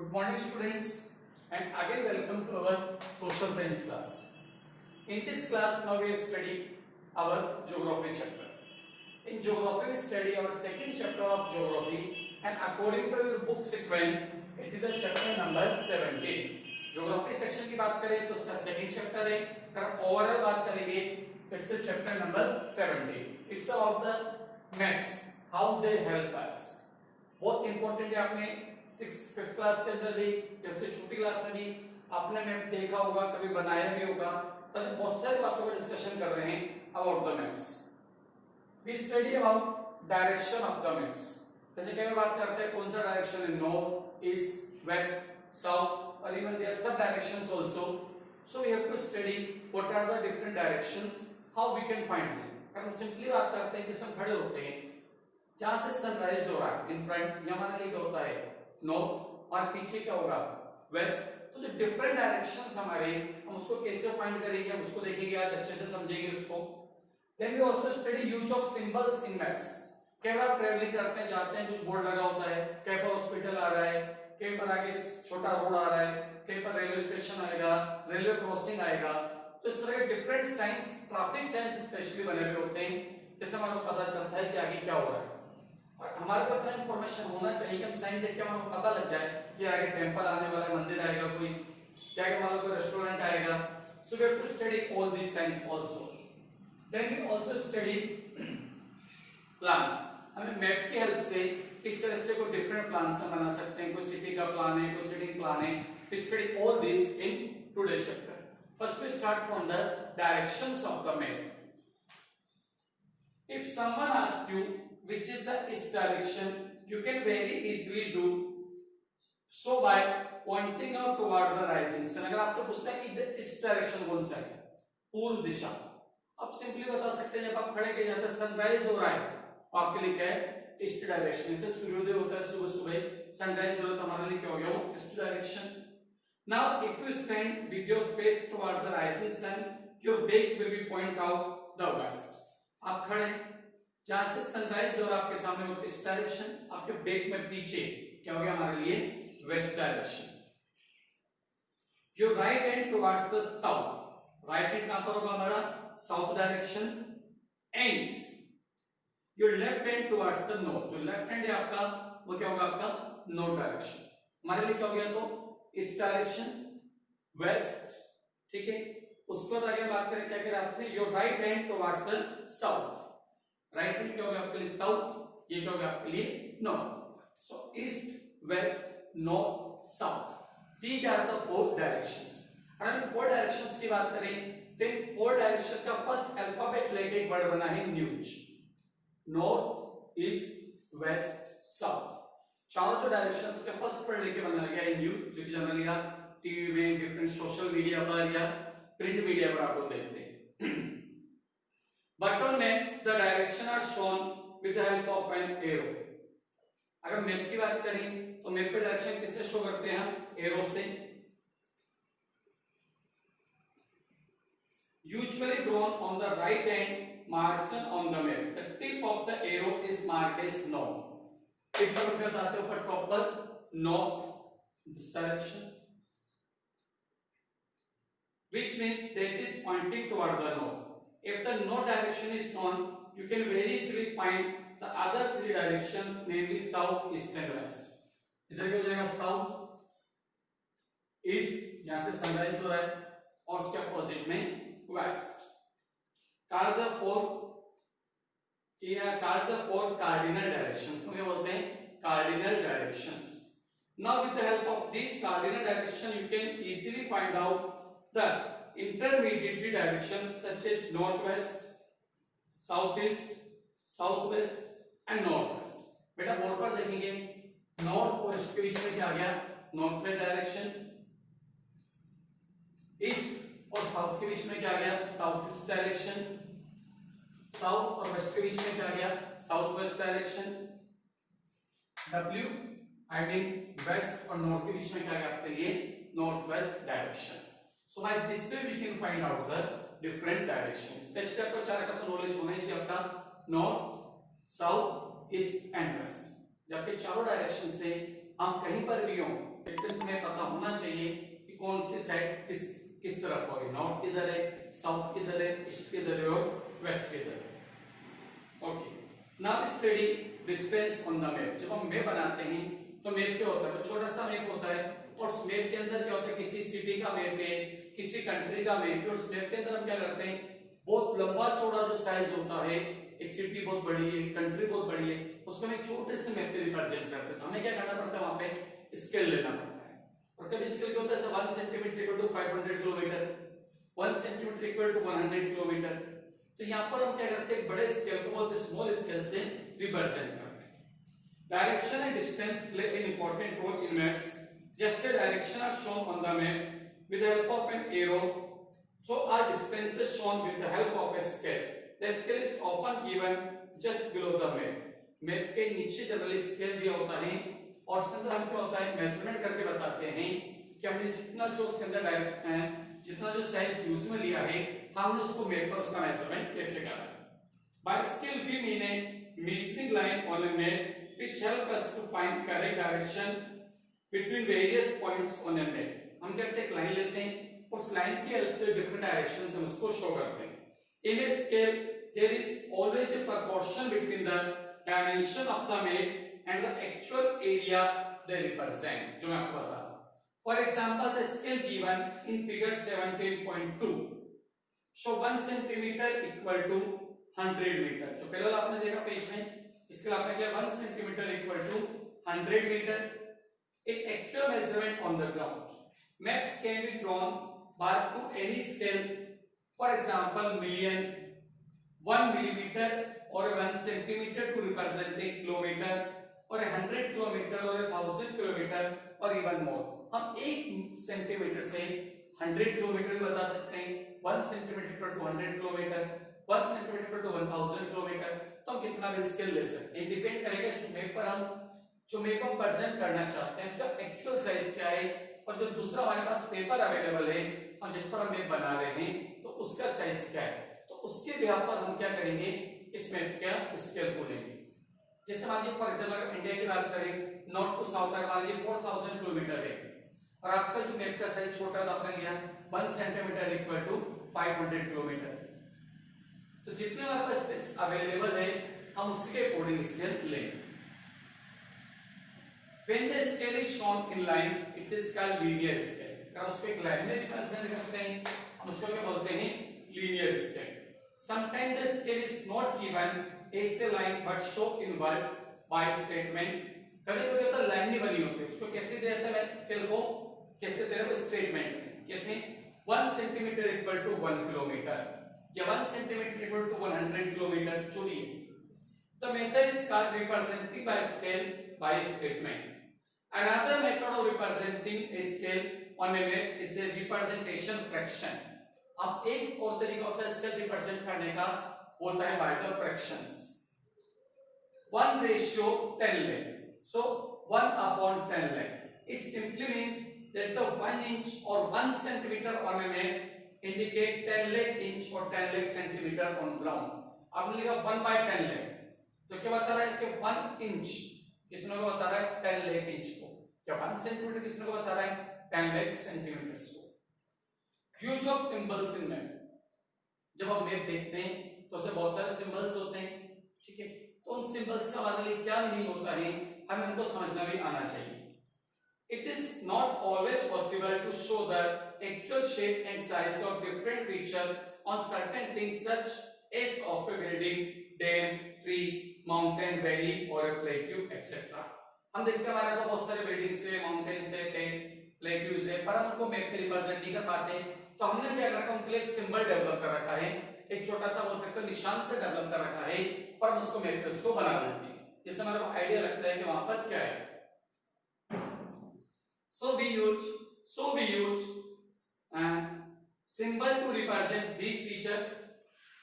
Good morning students and again welcome to our social science class. In this class now we have studied our geography chapter. In geography we study our second chapter of geography and according to your book sequence it is the chapter number 17. Geography section की बात करें तो उसका second chapter है, अगर overall बात करेंगे it's the chapter number 17. It's about the maps, how they help us. बहुत important है, आपने 5th क्लास के अंदर भी जैसे छोटी क्लास में भी आपने मैप देखा होगा, कभी बनाया भी होगा, तो बहुत सारी बातों का डिस्कशन कर रहे हैं about the maps. We study about direction of the maps. जैसे कि हम बात करते हैं कौन सा डायरेक्शन है, नॉर्थ, ईस्ट, वेस्ट, साउथ और even their sub directions also. So we have to study what are the different directions, how we can find them. हम सिंपली बात करते हैं जिसमें खड़े होते हैं जहां से सनराइज हो रहा है इन फ्रंट, ये हमारे लिए क्या होता है नॉर्थ, और पीछे क्या होगा वेस्ट. तो जो डिफरेंट डायरेक्शंस हमारे, हम उसको कैसे फाइंड करेंगे, हम उसको देखेंगे, आज अच्छे से समझेंगे उसको. Then we also study use of symbols in maps. कई बार ट्रैवलिंग करते हैं, जाते हैं, कुछ बोर्ड लगा होता है, कहीं पर हॉस्पिटल आ रहा है, कहीं पर आगे छोटा रोड आ रहा है, कहीं पर रेलवे स्टेशन आएगा, रेलवे क्रॉसिंग आएगा. तो इस तरह के different science, traffic science specially बने हुए होते हैं, जिससे हमें पता चलता है कि आगे क्या हो रहा है. और हमारे को इतना इन्फॉर्मेशन होना चाहिए कि हम साइन देख के हमें पता लग जाए कि आगे टेंपल आने वाला है, मंदिर आएगा, कोई क्या क्या मान लो कोई रेस्टोरेंट आएगा. So we have to study all these signs also. Then we also study plans. हमें मैप की हेल्प से किस तरह से कोई डिफरेंट प्लान्स हम बना सकते हैं, कोई सिटी का प्लान है, कोई सिटी प्लान है. We study all this in today chapter. First we start from the directions of the map. If someone asks you which is the east direction, you can very easily do so by pointing out toward the rising sun. अगर आपसे पूछता है कि east direction कौन सा है, पूर्व दिशा, आप सिंपली बता सकते हैं जब आप खड़े के जैसे सनराइज हो रहा है तो आपके लिए क्या है ईस्ट डायरेक्शन. जैसे सूर्योदय होता है सुबह सुबह, सनराइज हो रहा है तो हमारे लिए क्या हो गया वो east direction. Now if you stand with your face toward the rising sun, your back will be point out the west. आप खड़े जहां से सनराइज हो रहा है आपके सामने वो ईस्ट डायरेक्शन, आपके बैक में पीछे क्या हो गया हमारे लिए west direction. Your right hand towards the south. Right hand कहां पर होगा हमारा south direction. And your left hand towards the north. जो लेफ्ट हैंड है आपका वो क्या होगा आपका नॉर्थ डायरेक्शन. हमारे लिए क्या हो गया तो ईस्ट डायरेक्शन, वेस्ट. ठीक है, उसके बाद आगे बात करें क्या करें आपसे, your right hand towards the south. Right hand क्या होगा आपके लिए साउथ, ये क्या होगा आपके लिए north. So east, west, north, south, these are the four directions. अगर हम फोर डायरेक्शंस की बात करें तो इन फोर डायरेक्शन का फर्स्ट अल्फाबेट लेके एक वर्ड बना है news. North, east, west, south, चारों जो डायरेक्शंस का फर्स्ट वर्ड लेके बना गया है न्यूज, जो कि जनरली आप टीवी में, डिफरेंट सोशल मीडिया पर या प्रिंट मीडिया पर आपको देखते हैं. But on maps the direction are shown with the help of an arrow. अगर मैप की बात करें तो मैप पे डायरेक्शन किससे शो करते हैं हम, एरो से. Usually drawn on the right hand margin on the map. The tip of the arrow is marked as north. Tip पर क्या बताते हैं ऊपर टॉप पर north, this direction, which means that is pointing toward the north. If the north direction is known, you can very easily find the other three directions, namely south, east and west. इधर क्या हो जाएगा south, east यहाँ से sunrise हो रहा है, और उसके अपोजिट में waste. Call the four cardinal directions. क्या बोलते हैं cardinal directions. Now with the help of these cardinal directions, you can easily find out the intermediate directions such as northwest, southeast, southwest and northwest. बेटा board पर देखेंगे north और east के बीच में क्या आ गया नॉर्थ वेस्ट डायरेक्शन. ईस्ट और साउथ के बीच में क्या आ गया साउथ ईस्ट डायरेक्शन. साउथ और वेस्ट के बीच में क्या आ गया south west direction. W I mean west और नॉर्थ के बीच में क्या आ गया आपके लिए north west direction. So by this way we can find out the different directions. Specially आपको चार का तो नॉलेज होना ही चाहिए आपका, north, south, east and west. जबकि चारों डायरेक्शन से हम कहीं पर भी हो प्रैक्टिस में पता होना चाहिए कि कौन सी साइड किस तरफ होगी, नॉर्थ किधर है, साउथ किधर है, ईस्ट किधर है और वेस्ट किधर है। Okay, now study distance on the map. जब हम मैप बनाते हैं तो मैप क्या होता है, तो छोटा सा मैप होता है और उस मैप के अंदर क्या होता है, किसी सिटी का मैप है, किसी कंट्री का मैप है, उस मैप के अंदर हम क्या करते हैं, बहुत लंबा चौड़ा जो साइज होता है, एक सिटी बहुत बड़ी है, कंट्री बहुत बड़ी है, उसको हम एक छोटे से मैप पे रिप्रेजेंट करते हैं। तो हमें क्या करना पड़ता है, वहां पे स्केल लेना पड़ता है। और कभी स्केल क्या होता है, 1 centimetre equal to 500 kilometre, 1 centimetre equal to 100 kilometre. तो यहाँ पर हम क्या करते हैं, बड़े स्केल को बहुत स्मॉल स्केल से रिप्रेजेंट करते हैं। Direction and distance play an important role in maps. Just a direction are shown on the maps with the help of an arrow. So are distances shown with the help of a scale. The scale is often given just below the map. Map के नीचे generally scale दिया होता है और उसके अंदर हम क्या होता है, मेजरमेंट करके बताते हैं कि हमने जितना जो उसके अंदर डायरेक्शन है, जितना जो साइज यूज में लिया है, हमने उसको मैप पर उसका मेजरमेंट कैसे करा। By scale we mean a measuring line on a map which help us to find correct direction between various points on a map. हम क्या करते हैं, एक लाइन लेते हैं, उस लाइन की हेल्प से डिफरेंट डायरेक्शंस हम उसको शो करते हैं। In a scale there is always a proportion between the dimension of the map and the actual area they represent, जो मैं आपको बता रहा हूँ। For example, the scale given in figure 17.2 show 1 centimeter equal to 100 metre. जो पहले वाला आपने देखा पेज में, इसके लिए आपने किया 1 centimetre equal to 100 metre. A actual measurement on the ground. Maps can be drawn by to any scale. For example, million, 1 millimeter or 1 centimeter to represent a kilometer, or 100 kilometer or 1000 kilometer or even more. हम 1 centimetre से 100 kilometre भी बता सकते हैं, 1 centimetre पर 200 kilometre, 1 centimetre पर 1000 kilometre. तो हम कितना भी स्केल ले सकते हैं, डिपेंड करेगा जो मैप पर हम प्रेजेंट करना चाहते हैं उसका एक्चुअल साइज क्या है, और जो दूसरा हमारे पास पेपर अवेलेबल है और जिस पर हम मैप बना रहे हैं तो उसका साइज क्या है, तो उसके बिहाफ पर हम क्या करेंगे, इस मैप का स्केल को लेंगे। जैसे मान लीजिए फॉर एग्जांपल इंडिया की बात करें, नॉर्थ टू साउथ तक मान लीजिए 4000 किलोमीटर है और आपका जो मैप का साइज छोटा था, आपने लिया 1 सेंटीमीटर इक्वल टू 500 किलोमीटर। तो जितने हमारे पास स्पेस अवेलेबल है हम उसके अकॉर्डिंग स्केल लेंगे। When the scale is shown in lines, it is called linear scale. अगर उसको एक लाइन में रिप्रेजेंट करते हैं हम उसको क्या बोलते हैं, linear scale. Sometimes the scale is not given as a line but shown in words by statement. कभी-कभी होता है लाइन नहीं बनी होती, उसको कैसे दे देते हैं स्केल को, कैसे दे रहे हैं स्टेटमेंट में, कैसे 1 सेंटीमीटर इक्वल टू 1 किलोमीटर या 1 सेंटीमीटर इक्वल टू 100 किलोमीटर चुनिए। The method is called representing by scale by statement. Another method of representing a scale on a map is a representation fraction. अब एक और तरीका होता है स्केल रिप्रेजेंट करने का, होता है by the fractions. 1:10 lakh. So 1/10 lakh. It simply means that the 1 inch or 1 centimeter on a map indicate 10 lakh inch or 10 lakh centimeter on ground. अब लिखा 1/10 lakh. तो क्या बता रहा है कि 1 इंच कितना को बता रहा है, 10 लाख इंच को, क्या 1 सेंटीमीटर कितना को बता रहा है, 10 लाख सेंटीमीटर को। Use of symbols in map. जब हम मैप देखते हैं तो उसमें बहुत सारे सिंबल्स होते हैं, ठीक है, तो उन सिंबल्स का हमारे लिए क्या मीनिंग होता है हमें उनको समझना भी आना चाहिए। It is not always possible to show the actual shape and size of different feature on certain things such as of a building, dam, tree, mountain, valley और प्लेट्यू एक्सेट्रा। हम देखते हैं हमारे पास बहुत सारे बिल्डिंग्स है, माउंटेन्स है, plateaus है, पर हम उनको मैप पे रिप्रेजेंट नहीं कर पाते, तो हमने क्या कर रखा है, उनके लिए एक सिंबल डेवलप कर रखा है, एक छोटा सा बोल सकते हैं निशान से डेवलप कर रखा है, और हम उसको मैप पे उसको बना देते हैं, जिससे हमारे को आइडिया लगता है कि वहां पर क्या है। So we use symbol to represent these features.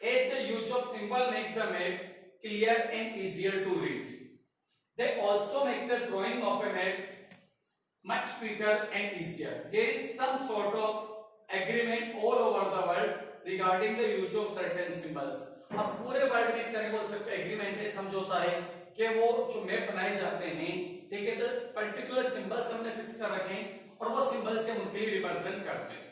As the use of symbol make the map clear and easier to read. They also make the drawing of a map much quicker and easier. There is some sort of agreement all over the world regarding the use of certain symbols. अब पूरे world में एक तरह बोल सकते हैं agreement है, समझौता है कि वो जो मैप बनाए जाते हैं ठीक है, तो पर्टिकुलर सिंबल्स हमने फिक्स कर रखे हैं और वो सिंबल से उनके लिए रिप्रेजेंट करते हैं.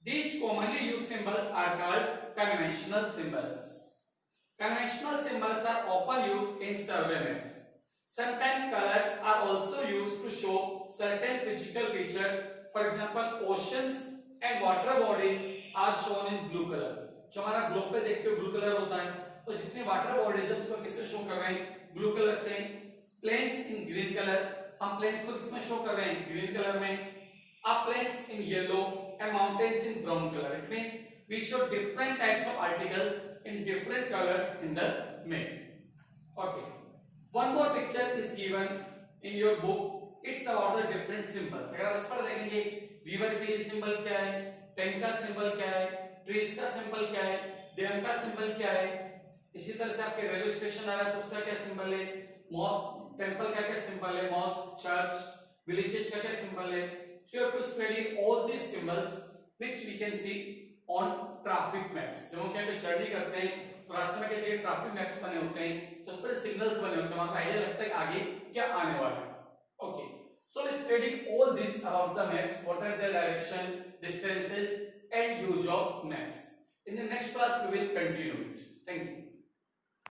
These commonly used symbols are called conventional symbols. Conventional symbols are often used in survey maps. Sometimes colors are also used to show certain physical features. For example, oceans and water bodies are shown in blue color. जो हमारा globe पे देखते हो blue colour होता है, तो जितने water bodies है उसको किससे शो कर रहे हैं? ब्लू कलर से. प्लेन्स इन ग्रीन कलर, हम प्लेन्स को किसमें शो कर रहे हैं? ग्रीन कलर में. Uplands in yellow and mountains in brown color. It means we show different types of articles in different colors in the map. Okay. One more picture is given in your book. It's about the different symbols. अगर आप इस पर देखेंगे, river के लिए symbol क्या है, tent का सिंबल क्या है, ट्रीज का सिंबल क्या है, डैम का सिंबल क्या है. इसी तरह से आपके रेलवे स्टेशन आ रहा है तो उसका क्या सिंबल है, टेम्पल का क्या सिंबल है, मॉस्क, चर्च, विलेजेस का क्या सिंबल है. So you have to study all these symbols which we can see on traffic maps. जब हम कहीं पे जर्नी करते हैं तो रास्ते में कैसे ट्रैफिक मैप्स बने होते हैं, तो उस पर सिग्नल्स बने होते हैं, हमारा आइडिया लगता है कि आगे क्या आने वाला है. Okay, so let's study all this about the maps. What are their direction, distances, and use of maps. In the next class we will continue it. Thank you.